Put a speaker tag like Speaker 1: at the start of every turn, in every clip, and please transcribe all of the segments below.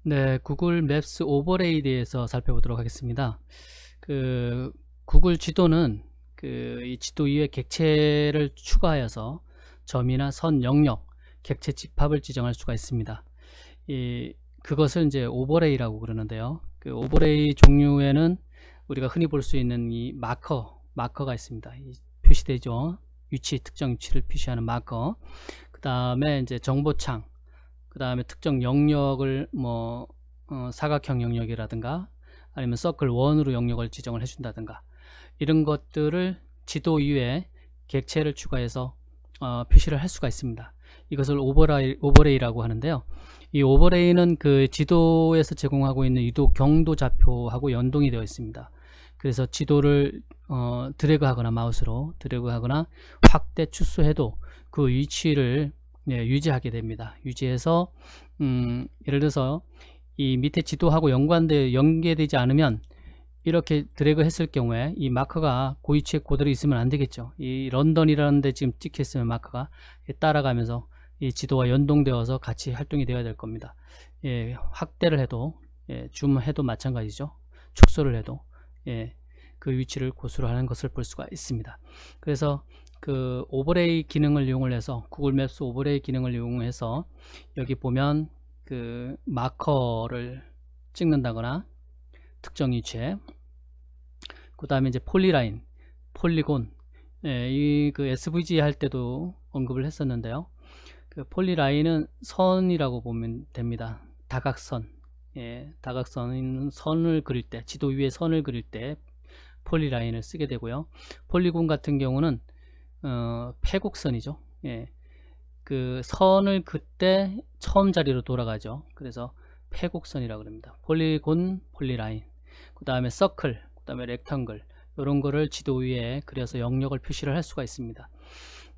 Speaker 1: 네, 구글 맵스 오버레이에 대해서 살펴보도록 하겠습니다. 구글 지도는 이 지도 위에 객체를 추가하여서 점이나 선, 영역, 객체 집합을 지정할 수가 있습니다. 그것을 이제 오버레이라고 그러는데요. 그 오버레이 종류에는 우리가 흔히 볼 수 있는 이 마커가 있습니다. 표시되죠. 특정 위치를 표시하는 마커. 그 다음에 이제 정보창, 그 다음에 특정 영역을 사각형 영역이라든가 아니면 서클 1으로 영역을 지정을 해준다든가 이런 것들을 지도 위에 객체를 추가해서 표시를 할 수가 있습니다. 이것을 오버레이라고 하는데요. 이 오버레이는 그 지도에서 제공하고 있는 이도 경도 좌표하고 연동이 되어 있습니다. 그래서 지도를 드래그하거나 마우스로 드래그하거나 확대 축소해도 그 위치를 유지하게 됩니다. 유지해서 예를 들어서 이 밑에 지도하고 연계되지 않으면 이렇게 드래그 했을 경우에 이 마커가 그 위치에 그대로 있으면 안 되겠죠. 이 런던이라는 데 지금 찍혀 있으면 마커가 따라가면서 이 지도와 연동되어서 같이 활동이 되어야 될 겁니다. 확대를 해도 줌해도 마찬가지죠. 축소를 해도 그 위치를 고수를 하는 것을 볼 수가 있습니다. 그래서 그 오버레이 기능을 이용을 해서 구글 맵스 오버레이 기능을 이용해서 여기 보면 그 마커를 찍는다거나 특정 위치에, 그 다음에 이제 폴리라인, 폴리곤, 그 SVG 할 때도 언급을 했었는데요. 그 폴리라인은 선이라고 보면 됩니다. 다각선, 다각선은 선을 그릴 때, 지도 위에 선을 그릴 때 폴리라인을 쓰게 되고요. 폴리곤 같은 경우는 패곡선이죠. 그 선을 그때 처음 자리로 돌아가죠. 그래서 패곡선이라고 합니다. 폴리곤, 폴리라인, 그 다음에 서클, 그 다음에 렉텅글, 이런 거를 지도 위에 그려서 영역을 표시를 할 수가 있습니다.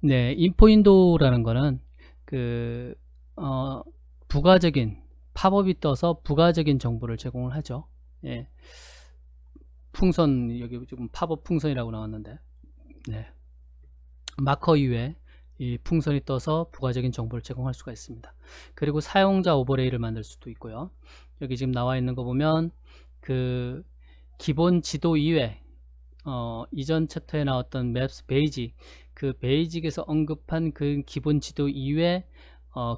Speaker 1: 인포윈도우라는 거는 부가적인 팝업이 떠서 부가적인 정보를 제공을 하죠. 풍선, 여기 지금 팝업 풍선이라고 나왔는데, 마커 이외에 이 풍선이 떠서 부가적인 정보를 제공할 수가 있습니다. 그리고 사용자 오버레이를 만들 수도 있고요. 여기 지금 나와 있는 거 보면 그 기본 지도 이외 이전 챕터에 나왔던 맵스 베이직, 그 베이직에서 언급한 그 기본 지도 이외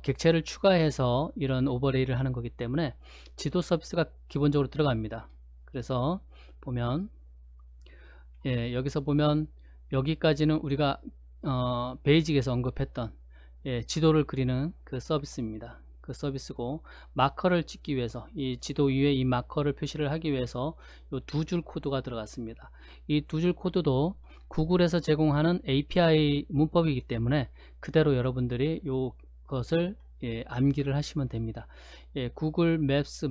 Speaker 1: 객체를 추가해서 이런 오버레이를 하는 거기 때문에 지도 서비스가 기본적으로 들어갑니다. 그래서 보면 여기서 보면 여기까지는 우리가 베이직에서 언급했던 지도를 그리는 그 서비스입니다. 그 서비스고, 마커를 찍기 위해서 이 지도 위에 이 마커를 표시를 하기 위해서 이 두 줄 코드가 들어갔습니다. 이 두 줄 코드도 구글에서 제공하는 API 문법이기 때문에 그대로 여러분들이 이것을 암기를 하시면 됩니다. 구글 맵스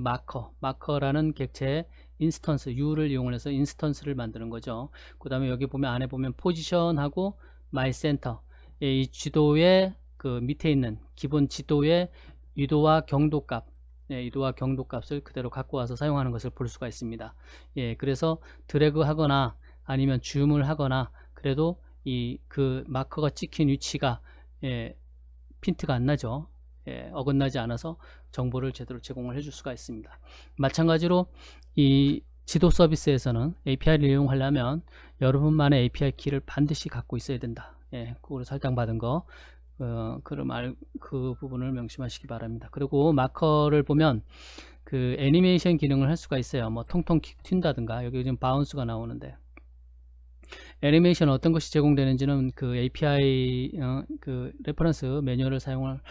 Speaker 1: 마커라는 객체의 인스턴스 U를 이용해서 인스턴스를 만드는 거죠. 그 다음에 여기 보면 안에 보면 포지션하고 마이 센터, 이 지도의 그 밑에 있는 기본 지도의 유도와 경도값, 유도와 경도값을 그대로 갖고 와서 사용하는 것을 볼 수가 있습니다. 그래서 드래그 하거나 아니면 줌을 하거나 그래도 그 마커가 찍힌 위치가 핀트가 안 나죠. 어긋나지 않아서 정보를 제대로 제공을 해줄 수가 있습니다. 마찬가지로 이 지도 서비스에서는 API를 이용하려면 여러분만의 API 키를 반드시 갖고 있어야 된다. 그거를 설정받은 거, 그 부분을 명심하시기 바랍니다. 그리고 마커를 보면 그 애니메이션 기능을 할 수가 있어요. 뭐 통통 튄다든가, 여기 지금 바운스가 나오는데 애니메이션 어떤 것이 제공되는지는 그 API 그 레퍼런스 매뉴얼을 사용을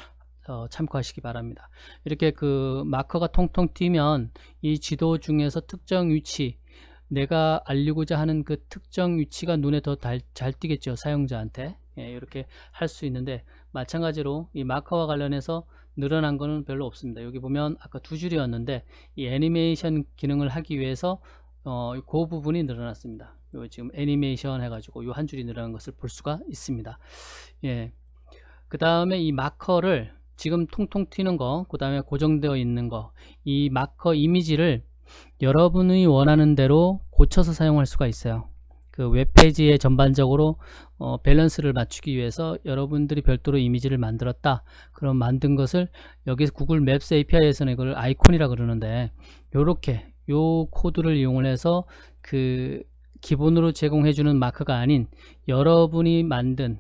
Speaker 1: 참고하시기 바랍니다. 이렇게 그 마커가 통통 튀면 이 지도 중에서 특정 위치, 내가 알리고자 하는 그 특정 위치가 눈에 더 잘 띄겠죠, 사용자한테. 이렇게 할 수 있는데, 마찬가지로 이 마커와 관련해서 늘어난 거는 별로 없습니다. 여기 보면 아까 두 줄이었는데 이 애니메이션 기능을 하기 위해서 그 부분이 늘어났습니다. 요 지금 애니메이션 해가지고 요 한 줄이 늘어난 것을 볼 수가 있습니다. 그 다음에 이 마커를 지금 통통 튀는 거, 그 다음에 고정되어 있는 거, 이 마커 이미지를 여러분이 원하는 대로 고쳐서 사용할 수가 있어요. 그 웹페이지에 전반적으로 밸런스를 맞추기 위해서 여러분들이 별도로 이미지를 만들었다. 그럼 만든 것을 여기 구글 맵스 API에서는 이걸 아이콘이라 그러는데, 요렇게 요 코드를 이용을 해서 그 기본으로 제공해주는 마크가 아닌 여러분이 만든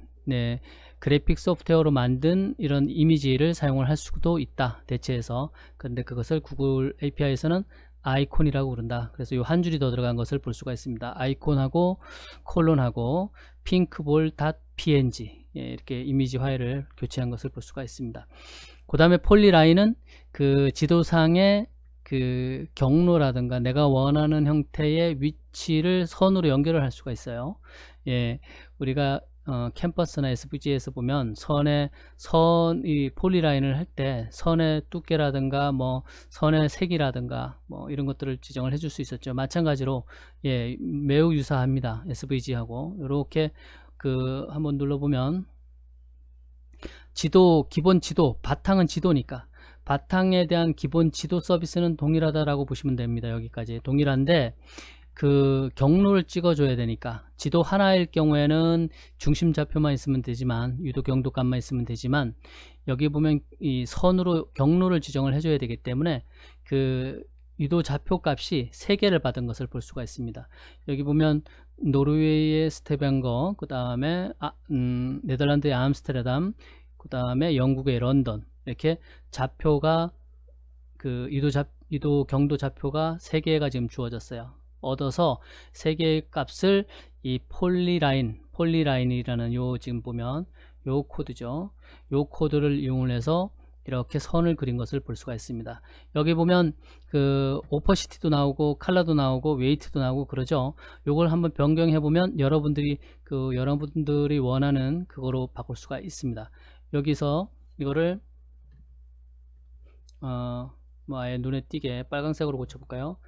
Speaker 1: 그래픽 소프트웨어로 만든 이런 이미지를 사용을 할 수도 있다, 대체해서. 그런데 그것을 구글 API에서는 아이콘이라고 부른다. 그래서 요 한 줄이 더 들어간 것을 볼 수가 있습니다. 아이콘하고 콜론하고 pinkball.png, 이렇게 이미지 파일을 교체한 것을 볼 수가 있습니다. 그 다음에 폴리라인은 그 지도상의 그 경로라든가 내가 원하는 형태의 위치를 선으로 연결을 할 수가 있어요. 우리가 캠퍼스나 SVG에서 보면 이 폴리라인을 할 때 선의 두께라든가 뭐 선의 색이라든가 뭐 이런 것들을 지정을 해줄 수 있었죠. 마찬가지로 매우 유사합니다. SVG하고. 이렇게 한번 눌러보면 기본 지도, 바탕은 지도니까 바탕에 대한 기본 지도 서비스는 동일하다라고 보시면 됩니다. 여기까지 동일한데 그 경로를 찍어줘야 되니까, 지도 하나일 경우에는 중심 좌표만 있으면 되지만, 유도 경도값만 있으면 되지만, 여기 보면 이 선으로 경로를 지정을 해줘야 되기 때문에 그 유도 좌표 값이 3개를 받은 것을 볼 수가 있습니다. 여기 보면 노르웨이의 스테벤거, 그 다음에 네덜란드의 암스테르담, 그 다음에 영국의 런던, 이렇게 좌표가 그 유도 경도 좌표가 3개가 지금 주어졌어요. 얻어서 3개의 값을 이 폴리라인이라는 요 지금 보면 요 코드죠. 요 코드를 이용을 해서 이렇게 선을 그린 것을 볼 수가 있습니다. 여기 보면 그 오퍼시티도 나오고 컬러도 나오고 웨이트도 나오고 그러죠. 요걸 한번 변경해 보면 여러분들이 원하는 그거로 바꿀 수가 있습니다. 여기서 이거를 뭐 아예 눈에 띄게 빨간색으로 고쳐볼까요?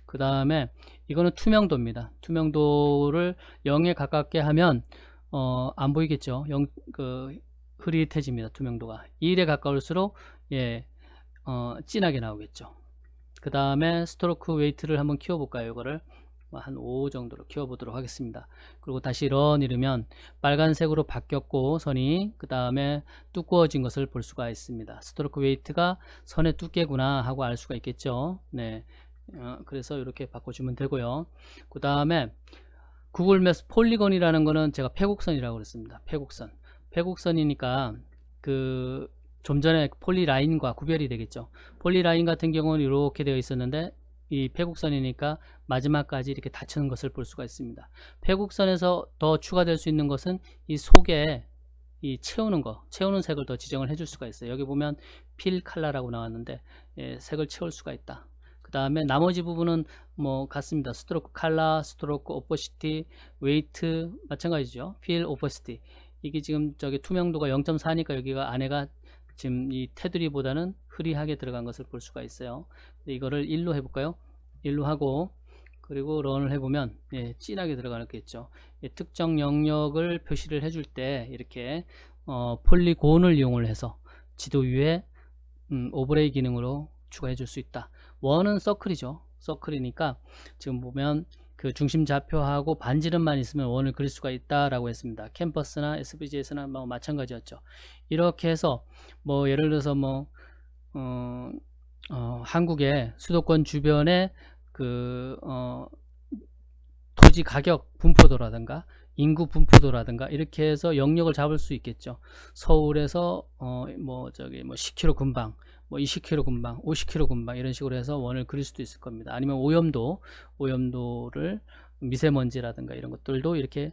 Speaker 1: 그 다음에 이거는 투명도입니다. 투명도를 0에 가깝게 하면 안 보이겠죠. 흐릿해집니다. 투명도가 1에 가까울수록 진하게 나오겠죠. 그 다음에 스트로크 웨이트를 한번 키워볼까요? 이거를 한 5 정도로 키워보도록 하겠습니다. 그리고 다시 런 이르면 빨간색으로 바뀌었고 선이, 그 다음에 두꺼워진 것을 볼 수가 있습니다. 스트로크 웨이트가 선의 두께구나 하고 알 수가 있겠죠. 그래서 이렇게 바꿔주면 되고요. 그 다음에 구글 맵스 폴리건이라는 거는 제가 패곡선이라고 그랬습니다. 패곡선이니까 좀 전에 폴리라인과 구별이 되겠죠. 폴리라인 같은 경우는 이렇게 되어 있었는데 이 패곡선이니까 마지막까지 이렇게 닫히는 것을 볼 수가 있습니다. 패곡선에서 더 추가될 수 있는 것은 이 속에 이 채우는 색을 더 지정을 해줄 수가 있어요. 여기 보면 필 컬러라고 나왔는데 색을 채울 수가 있다. 그 다음에 나머지 부분은 뭐 같습니다. 스트로크 컬러, 스트로크 오퍼시티, 웨이트 마찬가지죠. 필 오퍼시티, 이게 지금 저기 투명도가 0.4니까 여기가 안에가 지금 이 테두리보다는 흐리하게 들어간 것을 볼 수가 있어요. 이거를 1로 해볼까요? 1로 하고, 그리고 런을 해보면 진하게 들어가겠죠. 특정 영역을 표시를 해줄 때 이렇게 폴리곤을 이용을 해서 지도 위에 오버레이 기능으로 추가해 줄 수 있다. 원은 서클이죠. 서클이니까 지금 보면 그 중심 좌표하고 반지름만 있으면 원을 그릴 수가 있다라고 했습니다. 캠퍼스나 SVG에서는 뭐 마찬가지였죠. 이렇게 해서 뭐 예를 들어서 뭐 한국의 수도권 주변에 토지 가격 분포도라든가 인구 분포도라든가 이렇게 해서 영역을 잡을 수 있겠죠. 서울에서 뭐 10km 근방, 뭐 20km 근방, 50km 근방 이런 식으로 해서 원을 그릴 수도 있을 겁니다. 아니면 오염도를 미세먼지라든가 이런 것들도 이렇게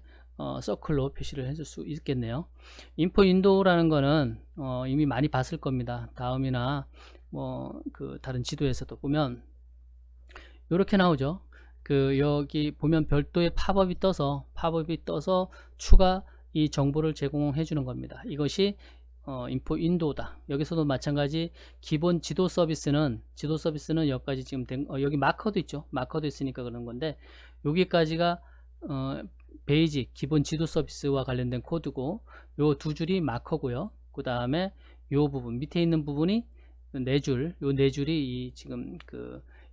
Speaker 1: 서클로 표시를 해줄 수 있겠네요. 인포 윈도우라는 거는 이미 많이 봤을 겁니다. 다음이나 뭐 다른 지도에서도 보면 이렇게 나오죠. 여기 보면 별도의 팝업이 떠서 추가 이 정보를 제공해 주는 겁니다. 이것이 인포 윈도우다. 여기서도 마찬가지 기본 지도 서비스는 여기까지 지금 여기 마커도 있죠. 마커도 있으니까 그런 건데 여기까지가 베이직 기본 지도 서비스와 관련된 코드고, 요 두 줄이 마커고요. 그 다음에 요 부분 밑에 있는 부분이 요 네 줄이 지금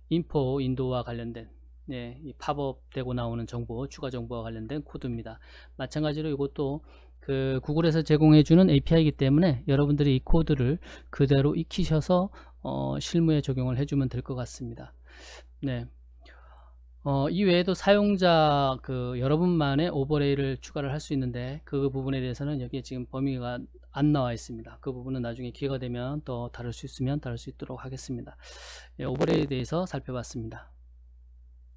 Speaker 1: 인포 윈도우와 관련된 이 팝업 되고 나오는 정보, 추가 정보와 관련된 코드입니다. 마찬가지로 이것도 그 구글에서 제공해주는 API이기 때문에 여러분들이 이 코드를 그대로 익히셔서 실무에 적용을 해주면 될 것 같습니다. 네. 이 외에도 사용자 여러분만의 오버레이를 추가를 할 수 있는데 그 부분에 대해서는 여기에 지금 범위가 안 나와 있습니다. 그 부분은 나중에 기회가 되면 더 다룰 수 있으면 다룰 수 있도록 하겠습니다. 오버레이에 대해서 살펴봤습니다.